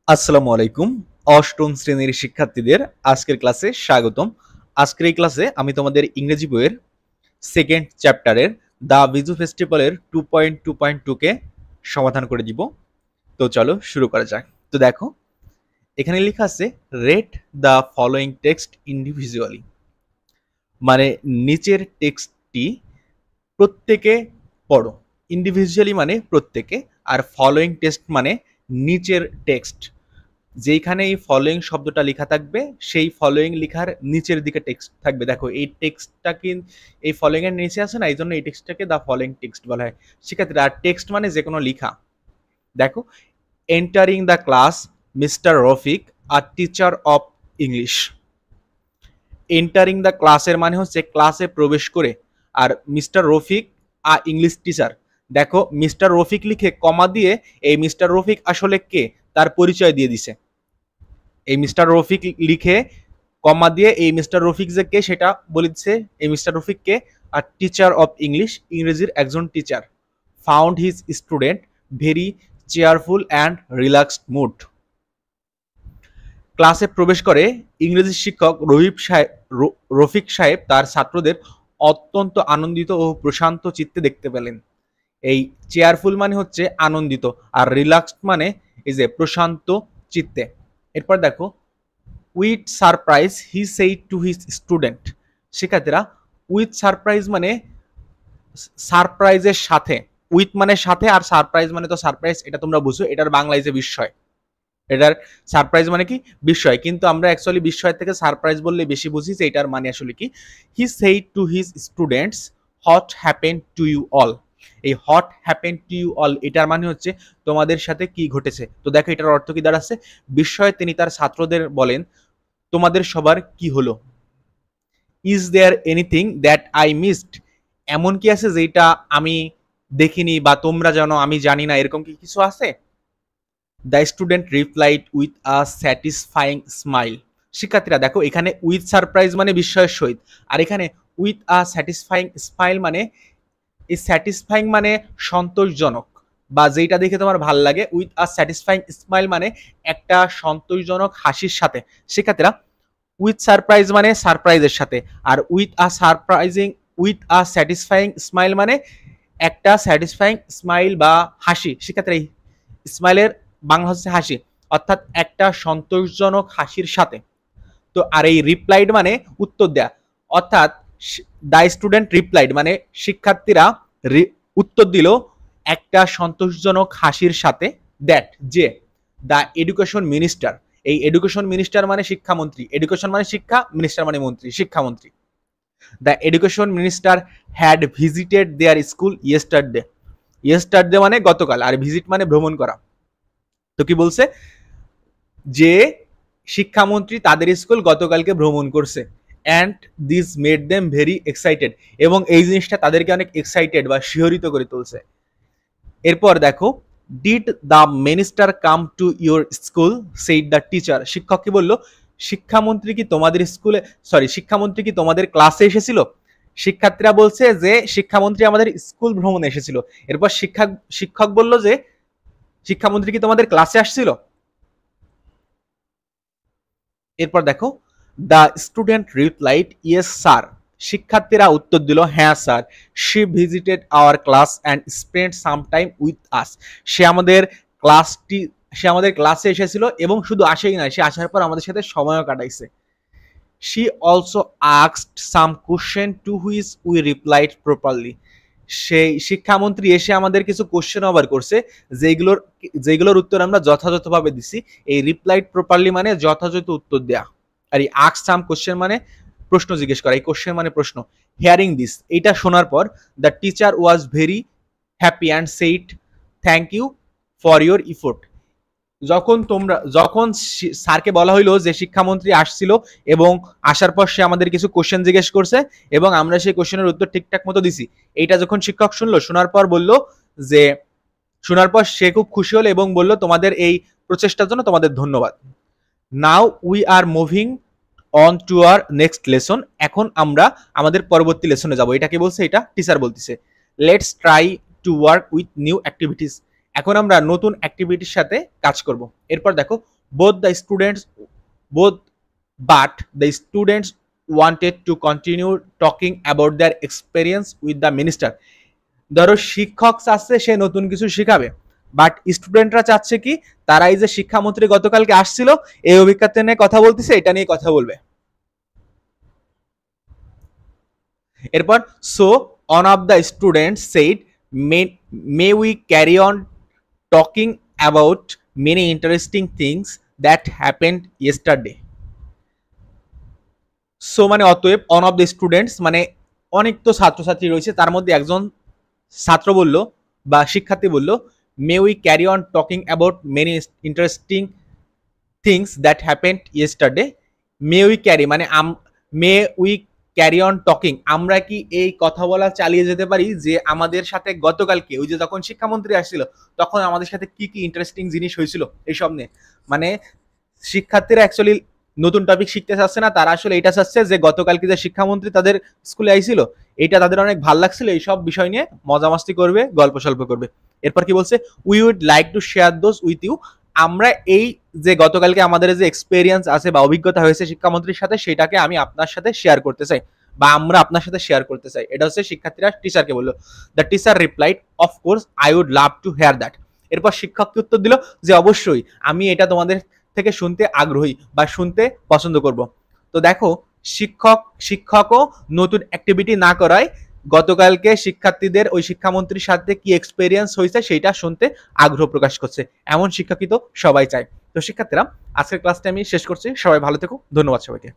আসসালামু আলাইকুম। অষ্টম শ্রেণীর শিক্ষার্থীদের আজকের ক্লাসে স্বাগতম। আজকের এই ক্লাসে আমি তোমাদের ইংরেজি বইয়ের সেকেন্ড চ্যাপ্টারের দ্য বিজু ফেস্টিভ্যালের 2.2.2 কে সমাধান করে দিব। তো চলো শুরু করা যাক। তো দেখো এখানে লেখা আছে red the following text individually, মানে নিচের টেক্সটটি প্রত্যেকে পড়ো। ইন্ডিভিজুয়ালি মানে প্রত্যেকে, আর ফলোয়িং টেক্সট মানে নিচের টেক্সট। যেইখানে এই ফলোয়িং শব্দটা লেখা থাকবে সেই ফলোয়িং লেখার নিচের দিকে টেক্সট থাকবে। দেখো এই টেক্সটটা এই ফলোয়িং এর নিচে আছে না, এই জন্য এই টেক্সটটাকে দ্য ফলোয়িং টেক্সট বলা হয়। সেক্ষেত্রে আর টেক্সট মানে যে কোনো লেখা। দেখো entering the class mister Rafiq are teacher of English. Entering the ক্লাসের মানে হচ্ছে ক্লাসে প্রবেশ করে, আর mister Rafiq a English teacher. দেখো মিস্টার রফিক লিখে কমা দিয়ে এই মিস্টার রফিক আসলে কে তার পরিচয় দিয়ে দিছে। এই মিস্টার রফিক লিখে কমা দিয়ে এই মিস্টার রফিক যে কে সেটা বলে দিচ্ছে। এই মিস্টার রফিক কে আর টিচার অফ ইংলিশ, ইংরেজির একজন teacher. Found his student very cheerful and relaxed mood. ক্লাসে প্রবেশ করে ইংরেজি শিক্ষক রফিক সাহেব তার ছাত্রদের অত্যন্ত আনন্দিত ও প্রশান্ত চিত্তে দেখতে পেলেন। এই চেয়ারফুল মানে হচ্ছে আনন্দিত, আর রিল্যাক্সড মানে এই যে প্রশান্ত চিত্তে। এরপর দেখো with surprise he said to his student. শিক্ষার্থীরা উইথ সারপ্রাইজ মানে সারপ্রাইজের সাথে, উইথ মানে সাথে আর সারপ্রাইজ মানে তো সারপ্রাইজ, এটা তোমরা বুঝো। এটার বাংলায় যে বিস্ময়, এটার সারপ্রাইজ মানে কি বিস্ময়, কিন্তু আমরা অ্যাকচুয়ালি বিস্ময় থেকে সারপ্রাইজ বললে বেশি বুঝি যে এটার মানে আসলে কি। He said to his students what happen to you all. এই what happen to you all এটার মানে হচ্ছে তোমাদের সাথে কি ঘটেছে। তো দেখো এটার অর্থ কি দাঁড়াচ্ছে, বিস্ময়ে তিনি তার ছাত্রদের বলেন তোমাদের সবার কি হলো। Is there anything that I missed. এমন কি আছে যেটা আমি দেখিনি বা তোমরা জানো আমি জানি না, এরকম কি কিছু আছে। The student replied with a satisfying smile. শিক্ষার্থীরা দেখো এখানে উইথ সারপ্রাইজ মানে বিস্ময়ের সহিত, আর এখানে উইথ আ স্যাটিসফাইং স্মাইল মানে এই স্যাটিসফাইং মানে সন্তোষজনক বা যেটা দেখে তোমার ভাল লাগে। উইথ আ স্যাটিসফাইং স্মাইল মানে একটা সন্তোষজনক হাসির সাথে। শিক্ষার্থীরা উইথ সারপ্রাইজ মানে সারপ্রাইজের সাথে, আর উইথ আ স্যাটিসফাইং স্মাইল মানে একটা স্যাটিসফাইং স্মাইল বা হাসি। শিক্ষার্থীরা স্মাইলের বাংলা হচ্ছে হাসি, অর্থাৎ একটা সন্তোষজনক হাসির সাথে। তো আর এই রিপ্লাইড মানে উত্তর দেয়া, অর্থাৎ দ্য স্টুডেন্ট রিপ্লাইড মানে শিক্ষার্থীরা উত্তর দিল একটা সন্তোষজনক হাসির সাথে। দ্যাট যে দ্য এডুকেশন মিনিস্টার, এই এডুকেশন মিনিস্টার মানে শিক্ষামন্ত্রী, এডুকেশন মানে শিক্ষা, মিনিস্টার মানে মন্ত্রী, শিক্ষামন্ত্রী। The education minister had visited their school yesterday. Yesterday মানে গতকাল, আর ভিজিট মানে ভ্রমণ করা। তো কি বলছে যে শিক্ষামন্ত্রী তাদের স্কুল গতকালকে ভ্রমণ করছে। And this made them very excited, এবং এই জিনিসটা তাদেরকে অনেক এক্সাইটেড বা শিহরিত করে তুলছে। এরপর দেখো did the minister come to your school said the teacher. শিক্ষক কি বললো, শিক্ষামন্ত্রী কি তোমাদের স্কুলে, শিক্ষামন্ত্রী কি তোমাদের ক্লাসে এসেছিল। শিক্ষার্থীরা বলছে যে শিক্ষামন্ত্রী আমাদের স্কুল ভ্রমণে এসেছিল। এরপর শিক্ষক বলল যে শিক্ষামন্ত্রী কি তোমাদের ক্লাসে আসছিল। এরপর দেখো the student replied yes sir. শিক্ষার্থীরা উত্তর দিল হ্যাঁ স্যার। She visited our class and spend some time with us. সে আমাদের ক্লাসে এসেছিল এবং শুধু আসেই না, সে আসার পর আমাদের সাথে সময়ও কাটাইছে। She also asked some question to which we replied properly. সেই শিক্ষামন্ত্রী এসে আমাদের কিছু কোশ্চেন আবার করছে, যেগুলোর উত্তর আমরা যথাযথভাবে দিছি। এই রিপ্লাইড প্রপারলি মানে যথাযথ উত্তর দেয়া, আর এই আস্ক সাম কোশ্চেন মানে প্রশ্ন জিজ্ঞেস করা, এই কোশ্চেন মানে প্রশ্ন। হিয়ারিং দিস, এইটা শোনার পর the teacher was very happy and said thank you for your effort. যখন স্যারকে বলা হইলো যে শিক্ষামন্ত্রী আসছিল এবং আসার পর সে আমাদের কিছু কোশ্চেন জিজ্ঞেস করছে এবং আমরা সেই কোশ্চেনের উত্তর ঠিকঠাক মতো দিছি, এইটা যখন শিক্ষক শুনলো, শোনার পর সে খুব খুশি হলো এবং বলল তোমাদের এই প্রচেষ্টার জন্য তোমাদের ধন্যবাদ। Now we are moving on to our next lesson. এখন আমরা আমাদের পরবর্তী লেসনে যাব। এটা কি বলছে, এটা টিচার বলতেছে। Let's try to work with new activities. এখন আমরা নতুন অ্যাক্টিভিটির সাথে কাজ করব। এরপর দেখো both the students both but the students wanted to continue talking about their experience with the minister. ধরো শিক্ষক চাচ্ছে সে নতুন কিছু শেখাবে, বাট স্টুডেন্টরা চাচ্ছে কি তারা এই যে শিক্ষামন্ত্রী গতকালকে আসছিল এই অভিজ্ঞতা নিয়ে কথা বলতেছে, এটা নিয়ে কথা বলবে। এরপর so on of the students said May we carry on talking about many interesting things that happened yesterday. So মানে অতএব অন অফ দ্য স্টুডেন্টস মানে অনেক তো ছাত্রছাত্রী রয়েছে, তার মধ্যে একজন ছাত্র বলল বা শিক্ষার্থী বলল may we carry on talking about many interesting things that happened yesterday. May we carry মানে may we carry on talking, আমরা কি এই কথা বলা চালিয়ে যেতে পারি যে আমাদের সাথে গতকালকে ওই যে যখন শিক্ষামন্ত্রী আসছিল তখন আমাদের সাথে কি কি ইন্টারেস্টিং জিনিস হয়েছিল এইসব নিয়ে। মানে শিক্ষার্থীরা অ্যাকচুয়ালি নতুন টপিক শিখতে চাচ্ছে না, তারা আসলে এটা চাচ্ছে যে গতকালকে যে শিক্ষামন্ত্রী তাদের স্কুলে আইছিল এটা তাদের অনেক ভালো লাগছিল, এইসব বিষয় নিয়ে মজামাস্তি করবে, গল্প সল্প করবে। এরপর কি বলছে we would like to share those with you, আমরা এই যে গতকালকে আমাদের যে এক্সপেরিয়েন্স আছে বা অভিজ্ঞতা হয়েছে শিক্ষামন্ত্রীর সাথে সেটাকে আমি আপনার সাথে শেয়ার করতে চাই বা আমরা আপনার সাথে শেয়ার করতে চাই। এটা হচ্ছে শিক্ষার্থীরা টিচারকে বললো। The teacher replied of course I would love to hear that. এরপর শিক্ষককে উত্তর দিল যে অবশ্যই আমি এটা তোমাদের থেকে শুনতে আগ্রহী বা শুনতে পছন্দ করব। তো দেখো শিক্ষকও নতুন অ্যাক্টিভিটি না করায় গতকালকে শিক্ষার্থীদের ওই শিক্ষামন্ত্রীর সাথে কি এক্সপেরিয়েন্স হয়েছে সেটা শুনতে আগ্রহ প্রকাশ করছে। এমন শিক্ষার্থী তো সবাই চায়। তো শিক্ষার্থীরা আজকের ক্লাসটা আমি শেষ করছি, সবাই ভালো থেকো, ধন্যবাদ সবাইকে।